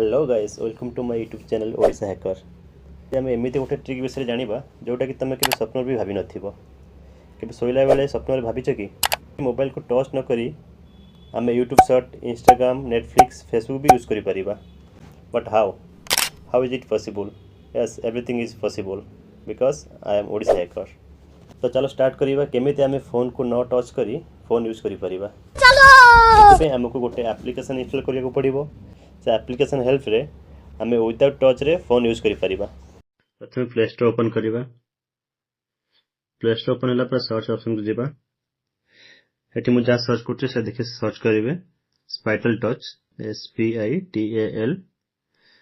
Hello guys, welcome to my YouTube channel Odisha hacker. आम एमती गोटे ट्रिक विषय जाना जोटा कि तुम के स्वप्न भी भावी नथिबो। केबे सोइला बेले स्वप्न भाविच कि मोबाइल को टच न करी आम YouTube short, Instagram, Netflix, Facebook भी यूज करि परिबा। But how is it possible? Yes, everything is possible because I am Odisha hacker. तो चलो स्टार्ट करिबा केमिति आम फोन को न टच करी फोन यूज करि परिबा। चलो आमको गोटे एप्लिकेशन इंस्टॉल करिया पड़िबो। से एप्लिकेशन हेल्प रे आम विदाउट टच रे फोन यूज करि परिबा। प्रथम प्ले स्टोर ओपन करिबा। प्ले स्टोर ओपन होला पर सर्च ऑप्शन को जिबा। एठी मु जा सर्च करछि से देखि सर्च करिवे स्पाइटल टच, SPITAL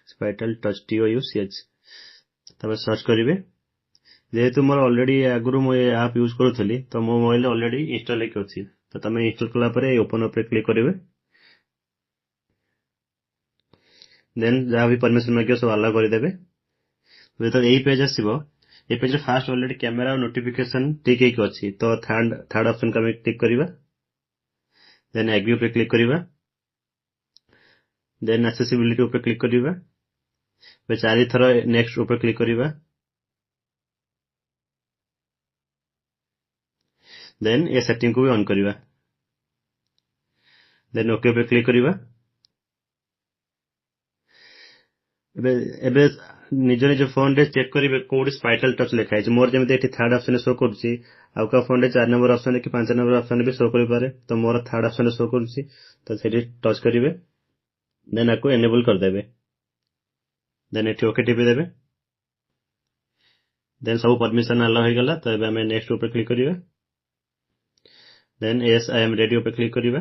स्पाइटल टच TOUCH। तब सर्च करिवे। जेहेतु मोर ऑलरेडी आगुरु मो ऐप यूज करूथली तो मो मोबाइल ऑलरेडी इंस्टॉल हेक अछि। तो तमे इंस्टॉल कला परे ओपन पे क्लिक करिवे। देन जहाँ भी परमिशन मागियो सब अलाउ करदेवे। तो यही पेज आसो ये पेज फास्ट ऑलरेडी कैमेरा और नोटिफिकेशन टिक एक अच्छी तो थर्ड ऑप्शन का क्लिक करिवा। देन एग्री पे क्लिक करिवा। देन एक्सेसिबिलिटी ऊपर क्लिक करिवा। फिर 4 थर नेक्स्ट ऊपर क्लिक करिवा। देन ये सेटिंग को भी ऑन करिवा। देन ओके पे क्लिक करिवा। एबे निज निज फोन रे चेक करिवे कोड स्पाइटल टच लिखा है। मोर जेमते एठी थर्ड ऑप्शन शो करछि आउ का फोन रे 4 नंबर ऑप्शन कि 5 नंबर ऑप्शन भी शो करि पारे। तो मोर थर्ड ऑप्शन शो करछि तो सेठी टच करिवे। देन आपको एनेबल कर देबे। देन एठी ओके टिपि देबे। देन सब परमिशन अलाउ हो गला। तो एबे हमें नेक्स्ट ऊपर क्लिक करिवे। Then yes I am ready ऊपर क्लिक करिवे।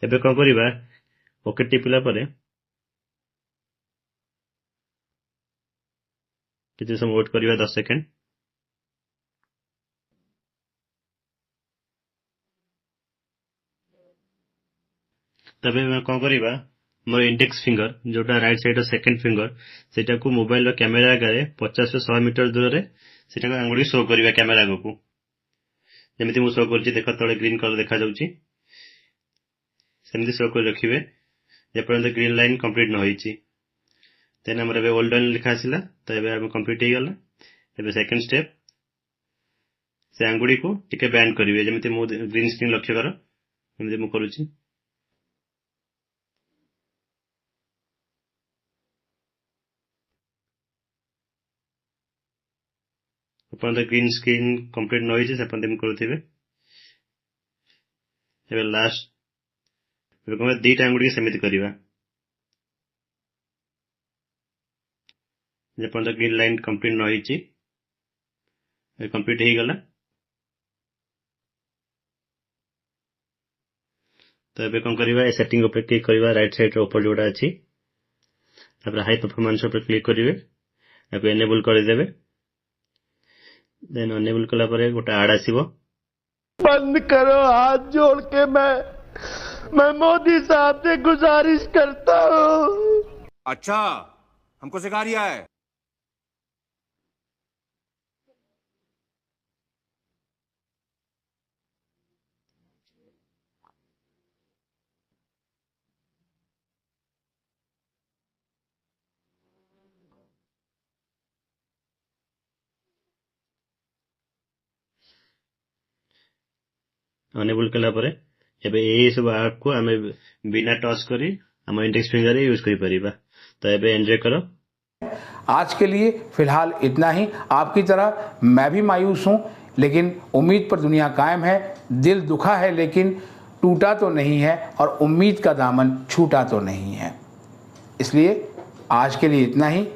एबे कोन करिवा ओके टिपिला परे किछि समय वेट करिवा 10 सेकंड। तबे मैं कोन करिवा मोर इंडेक्स फिंगर जोटा राइट साइड सेकंड फिंगर सेटा को मोबाइल रो कैमरा आगे 50 से 100 मीटर दूर रे सेटा को आंगुली शो करिवा कैमरा को। जेमिति मु शो करछि देखो तळे ग्रीन कलर देखा जाउछि सेमिति शो कर रखिबे जे पर्यंत ग्रीन लाइन कंप्लीट न होईछि। देन हमर एबे वेल डन लिखा आसिला तो एबे हम कंप्लीट हे गेला। एबे सेकंड स्टेप से आंगुली को टिके बैंड करिवे जेमिति मु ग्रीन स्क्रीन लक्ष्य करो जेमिति मु करूछि। अपन ग्रीन स्क्रीन कंप्लीट न होईछि से अपन मु करूथिबे। एबे लास्ट एबे कोन दीटा आंगुली समिति करिवा जे पर्यंत ग्रीन लाइन कंप्लीट न होईछि ए कंप्लीट हे गेला। तो एबे कोन करिवा ए सेटिंग ऊपर क्लिक करिवा राइट साइड रे ऊपर जोडा अछि। तापर हाई परफॉर्मेंस ऊपर क्लिक करिवे। एबे एनेबल कर देबे। देन एनेबल कला परे गोटा ऐड आसीबो। बंद करो हाथ जोड़ के मैं मोदी साहब से गुजारिश करता हूँ। अच्छा, हमको सिखा रिया है। अनेबल कला परे एबे ए सब ऐप को हमें बिना टच करी हम इंडेक्स फिंगर रे यूज करि परिबा। तो एबे एंजॉय करो। आज के लिए फिलहाल इतना ही। आपकी तरह मैं भी मायूस हूं, लेकिन उम्मीद पर दुनिया कायम है। दिल दुखा है लेकिन टूटा तो नहीं है, और उम्मीद का दामन छूटा तो नहीं है। इसलिए आज के लिए इतना ही।